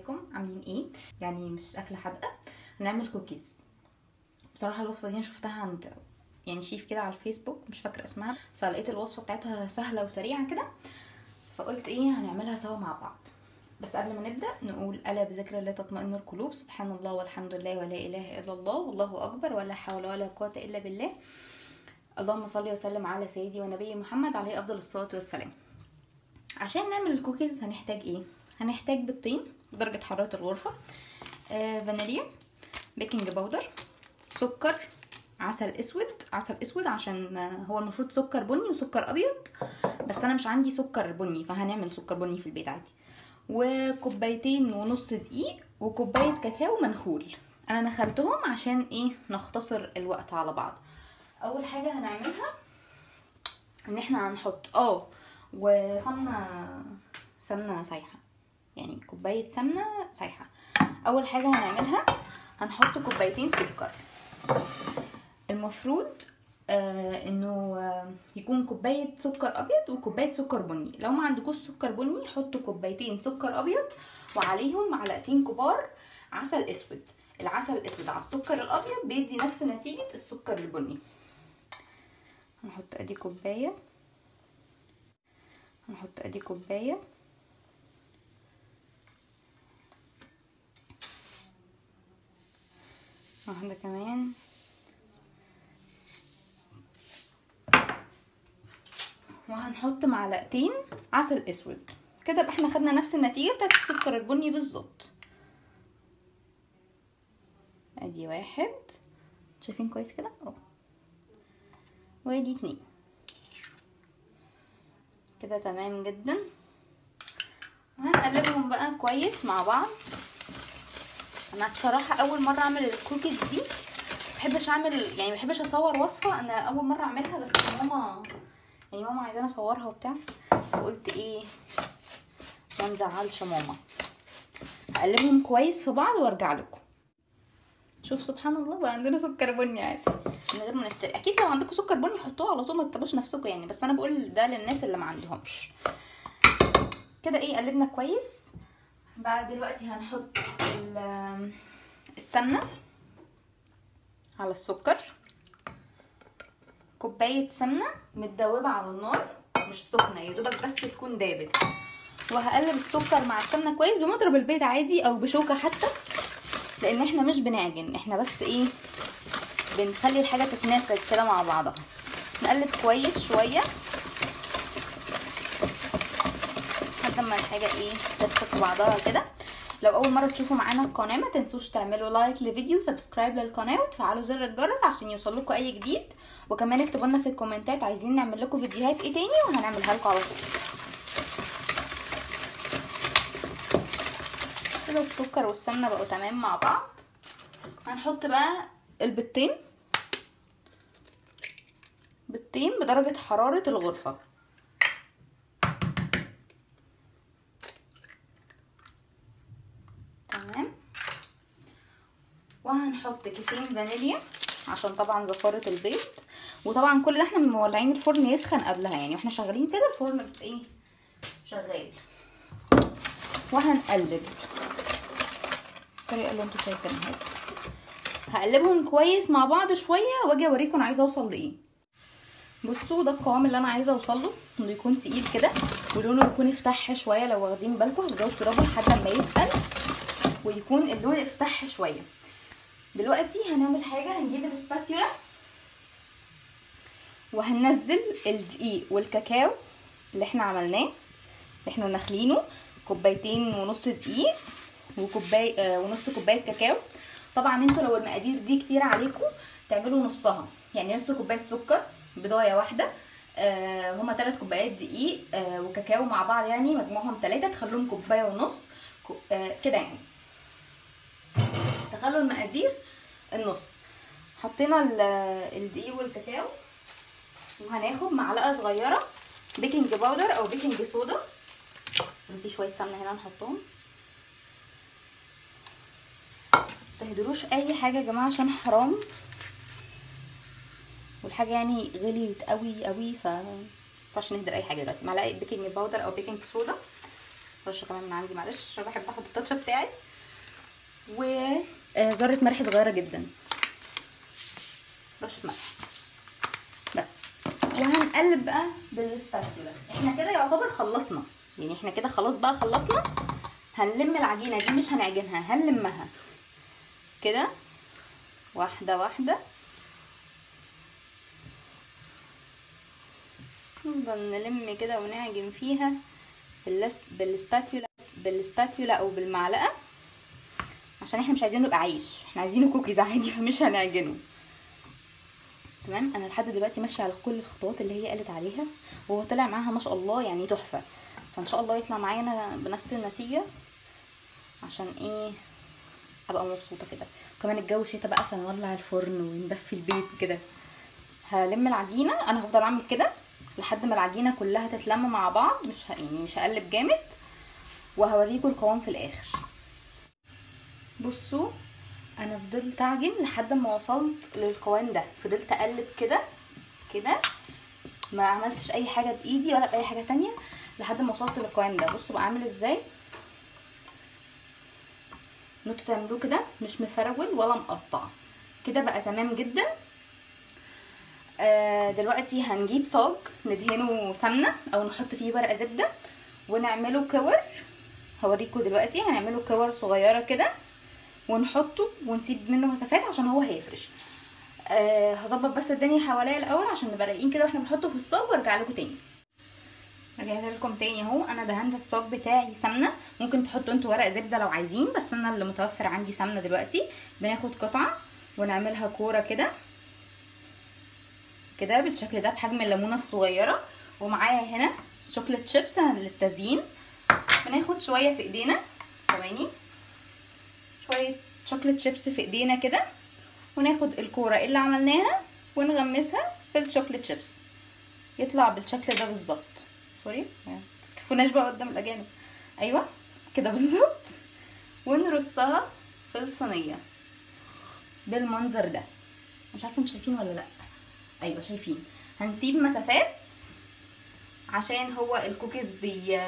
ازيكم عاملين ايه؟ يعني مش اكله حادقه، هنعمل كوكيز. بصراحه الوصفه دي انا شفتها عند شيف كده على الفيسبوك، مش فاكره اسمها، فلقيت الوصفه بتاعتها سهله وسريعه كده، فقلت ايه هنعملها سوا مع بعض. بس قبل ما نبدا نقول الا بذكر الله تطمئن القلوب، سبحان الله والحمد لله ولا اله الا الله والله اكبر ولا حول ولا قوه الا بالله. اللهم صل وسلم على سيدي ونبي محمد عليه افضل الصلاه والسلام. عشان نعمل الكوكيز هنحتاج ايه؟ هنحتاج بيضتين درجه حراره الغرفه، فانيليا، بيكنج باودر، سكر، عسل اسود عشان هو المفروض سكر بني وسكر ابيض، بس انا مش عندي سكر بني فهنعمل سكر بني في البيت عادي، وكوبايتين ونص دقيق وكوبايه كاكاو منخول. انا نخلتهم عشان ايه نختصر الوقت على بعض. اول حاجه هنعملها ان احنا هنحط سمنه سايحه، يعني كوبايه سمنه سايحه. اول حاجه هنعملها هنحط كوبايتين سكر. المفروض انه يكون كوبايه سكر ابيض وكوبايه سكر بني. لو ما عندكوش سكر بني حطوا كوبايتين سكر ابيض وعليهم معلقتين كبار عسل اسود. العسل الاسود على السكر الابيض بيدي نفس نتيجه السكر البني. هنحط ادي كوبايه، واحده كمان، وهنحط معلقتين عسل اسود. كده يبقى احنا خدنا نفس النتيجه بتاعت السكر البني بالظبط. ادي واحد، شايفين كويس كده وادي اتنين، كده تمام جدا. وهنقلبهم بقى كويس مع بعض. انا بصراحه اول مره اعمل الكوكيز دي، محبش اصور وصفه، انا اول مره اعملها، بس ماما عايزاني اصورها وبتاع، فقلت ايه ما نزعلش ماما. هقلبهم كويس في بعض وارجع لكم. شوف سبحان الله بقى عندنا سكر بني عادي من غير ما نشتري. اكيد لو عندكم سكر بني حطوه على طول، ما تتعبوش نفسكم بس انا بقول ده للناس اللي ما عندهمش. كده قلبنا كويس. بقى دلوقتي هنحط السمنه على السكر، كوبايه سمنه متدوبه على النار مش سخنه، يا دوبك بس تكون دابت. وهقلب السكر مع السمنه كويس بمضرب البيض عادي او بشوكه حتى، لان احنا مش بنعجن، احنا بس بنخلي الحاجه تتناسب كده مع بعضها. نقلب كويس شويه لحد ما الحاجه تدخل في بعضها كده. لو اول مره تشوفوا معانا القناه ما تنسوش تعملوا لايك للفيديو، سبسكرايب للقناه، وتفعلوا زر الجرس عشان يوصلكوا اي جديد. وكمان اكتبوا لنا في الكومنتات عايزين نعمل لكم فيديوهات ايه تاني وهنعملها لكم على طول. كده السكر والسمنه بقوا تمام مع بعض. هنحط بقى البيضتين بدرجه حراره الغرفه. تمام. وهنحط كيسين فانيليا عشان طبعا زفاره البيض. وطبعا كل ده احنا مولعين الفرن يسخن قبلها، واحنا شغالين كده الفرن شغال. وهنقلب الطريقه اللي انتوا شايفينها. هقلبهم كويس مع بعض شويه واجي اوريكم انا عايزه اوصل لايه. بصوا ده القوام اللي انا عايزه اوصل له، انه يكون تقيل كده ولونه يكون افتح شويه. لو واخدين بالكم هتفضلوا تضربوا لحد ما يتقل ويكون اللون افتح شويه. دلوقتي هنعمل حاجه، هنجيب الاسباتيولا وهننزل الدقيق والكاكاو اللي احنا عملناه، اللي احنا نخلينه، كوبايتين ونص دقيق وكوبايه ونص كوبايه كاكاو. طبعا انتوا لو المقادير دي كتير عليكم تعملوا نصها، نص كوبايه سكر، بضايه واحده، هما 3 كوبايات دقيق وكاكاو مع بعض، مجموعهم 3 تخلوهم كوبايه ونص كده. تخلوا المقادير النص. حطينا الدقيق والكاكاو، وهناخد معلقه صغيره بيكنج باودر او بيكنج صودا. في شويه سمنه هنا نحطهم. متهدروش اي حاجه يا جماعه عشان حرام، والحاجه غليت قوي قوي، فمينفعش نهدر اي حاجه دلوقتي. معلقه بيكنج باودر او بيكنج صودا رشه كمان من عندي معلش عشان بحب احط التاتش بتاعي، وذره ملح صغيره جدا، رشه ملح بس. وهنقلب بقى بالسباتيولا. احنا كده يعتبر خلصنا، يعني احنا كده خلاص بقى خلصنا. هنلم العجينه دي، مش هنعجنها، هنلمها كده واحده واحده، نفضل نلم كده ونعجن فيها بالسباتيولا او بالمعلقه، عشان احنا مش عايزينه يبقى عيش، احنا عايزينه كوكيز عادي، فمش هنعجنه. تمام. انا لحد دلوقتي ماشيه على كل الخطوات اللي هي قالت عليها، وهو طلع معاها ما شاء الله يعني تحفه، فان شاء الله يطلع معانا بنفس النتيجه، عشان ايه ابقى مبسوطه كده. كمان الجو شتا بقى، فنولع الفرن وندفي البيت كده. هلم العجينه، انا هفضل اعمل كده لحد ما العجينه كلها تتلم مع بعض، مش هقلب جامد، وهوريكم القوام في الاخر. بصوا انا فضلت اعجن لحد ما وصلت للقوام ده، فضلت اقلب كده كده، ما عملتش اي حاجه بايدي ولا باي حاجه تانية لحد ما وصلت للقوام ده. بصوا بقى عامل ازاي، انتوا تعملوه كده مش مفرول ولا مقطع، كده بقى تمام جدا. دلوقتي هنجيب صاج ندهنه سمنه او نحط فيه ورقه زبده ونعمله كور. هوريكم دلوقتي هنعمله كور صغيره كده ونحطه ونسيب منه مسافات عشان هو هيفرش. هظبط بس الدنيا حواليا الاول عشان نبقى رايقين كده واحنا بنحطه في الصاج، وارجع لكم تاني. رجعت لكم تاني اهو. انا دهنت الصاج بتاعي سمنه، ممكن تحطوا انتوا ورق زبده لو عايزين، بس انا اللي متوفر عندي سمنه دلوقتي. بناخد قطعه ونعملها كوره كده كده بالشكل ده بحجم الليمونه الصغيره. ومعايا هنا شوكليت شيبس للتزيين. بناخد شويه في ايدينا، ثواني، شويه شوكليت شيبس في ايدينا كده، وناخد الكوره اللي عملناها ونغمسها في الشوكليت شيبس، يطلع بالشكل ده بالظبط. سوري متكتفوناش بقى قدام الاجانب. ايوه كده بالظبط. ونرصها في الصينيه بالمنظر ده. مش عارفه انتوا شايفين ولا لا. ايوه شايفين. هنسيب مسافات عشان هو الكوكيز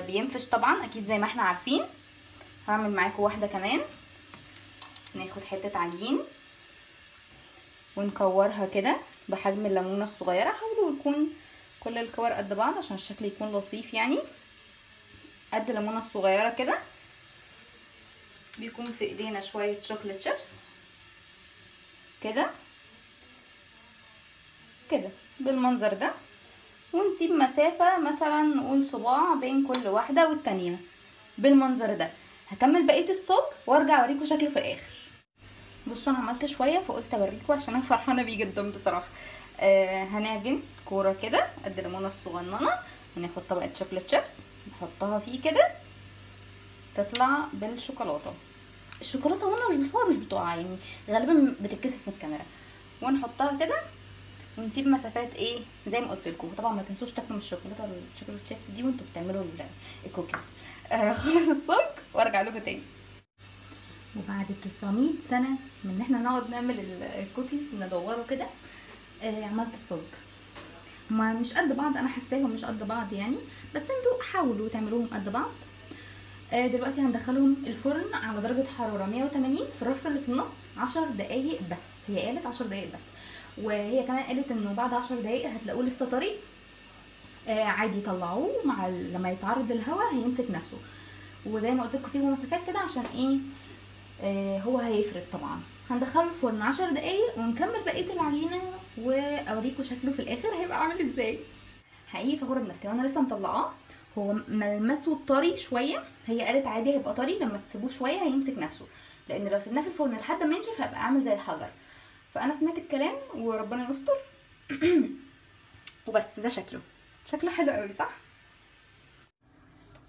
بينفش طبعا اكيد زي ما احنا عارفين. هعمل معاكم واحده كمان. ناخد حته عجين ونكورها كده بحجم الليمونه الصغيره. حاولوا يكون كل الكور قد بعض عشان الشكل يكون لطيف، يعني قد الليمونه الصغيره كده. بيكون في ايدينا شويه شوكليت شيبس كده كده بالمنظر ده، ونسيب مسافه مثلا نقول صباع بين كل واحده والتانيه بالمنظر ده. هكمل بقيه الصاج وارجع اوريكم شكله في الاخر. بصوا انا عملت شويه فقلت اوريكم عشان انا فرحانه بيه جدا بصراحه. هنعجن كوره كده قد الليمونه الصغننه، وناخد طبقه شوكليت شيبس نحطها فيه كده، تطلع بالشوكولاته. الشوكولاته وانا مش بصور مش بتقع، يعني غالبا بتتكسف من الكاميرا. ونحطها كده ونسيب مسافات ايه زي ما قلت لكم. طبعا ما تنسوش تاكلوا من الشوكولاته شيبس دي وانتوا بتعملوا الكوكيز. خلص الصاج وارجع لكم تاني. وبعد 900 سنه من ان احنا نقعد نعمل الكوكيز ندوره كده، عملت الصاج. هما مش قد بعض، انا حاساهم مش قد بعض يعني، بس انتوا حاولوا تعملوهم قد بعض. دلوقتي هندخلهم الفرن على درجه حراره 180 في الرف اللي في النص 10 دقايق بس. هي قالت 10 دقايق بس، وهي كمان قالت انه بعد 10 دقايق هتلاقوه لسه طري. عادي طلعوه لما يتعرض للهواء هيمسك نفسه. وزي ما قلت لكم سيبوا مسافات كده عشان ايه، هو هيفرد طبعا. هندخله الفرن 10 دقايق ونكمل بقيه العجينه واوريكم شكله في الاخر هيبقى عامل ازاي. حقيقي فخوره بنفسي وانا لسه مطلعاه. هو ملمسه طري شويه، هي قالت عادي هيبقى طري لما تسيبوه شويه هيمسك نفسه، لان لو سيبناه في الفرن لحد ما ينشف هيبقى عامل زي الحجر. فانا سمعت الكلام وربنا يستر. وبس ده شكله حلو قوي صح.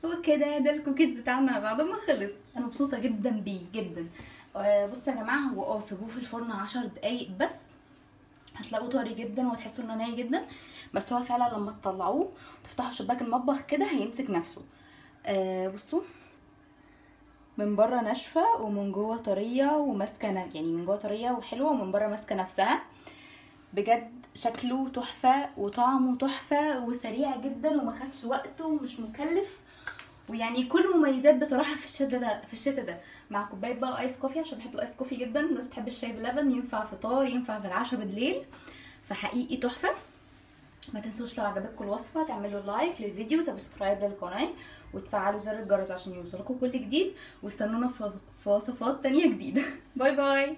وكده ده الكوكيز بتاعنا بعد ما خلص. انا مبسوطه جدا بيه جدا. بصوا يا جماعه، هو سيبوه في الفرن 10 دقايق بس هتلاقوه طري جدا وهتحسوا انه ناي جدا، بس هو فعلا لما تطلعوه تفتحوا شباك المطبخ كده هيمسك نفسه. بصوا من بره ناشفه ومن جوه طريه وماسكه، يعني من جوه طريه وحلوه ومن بره ماسكه نفسها. بجد شكله تحفه وطعمه تحفه وسريع جدا وما خدش وقته ومش مكلف ويعني كل مميزات بصراحه في الشتا ده، مع كوبايه بقى ايس كوفي، عشان بحب الايس كوفي جدا. الناس بتحب الشاي بلبن، ينفع فطار، ينفع في العشاء بالليل، فحقيقي تحفه. ما تنسوش لو عجبتكم الوصفه تعملوا لايك للفيديو، سبسكرايب للقناه، وتفعلوا زر الجرس عشان يوصلكم كل جديد. واستنونا في وصفات تانية جديده. باي باي.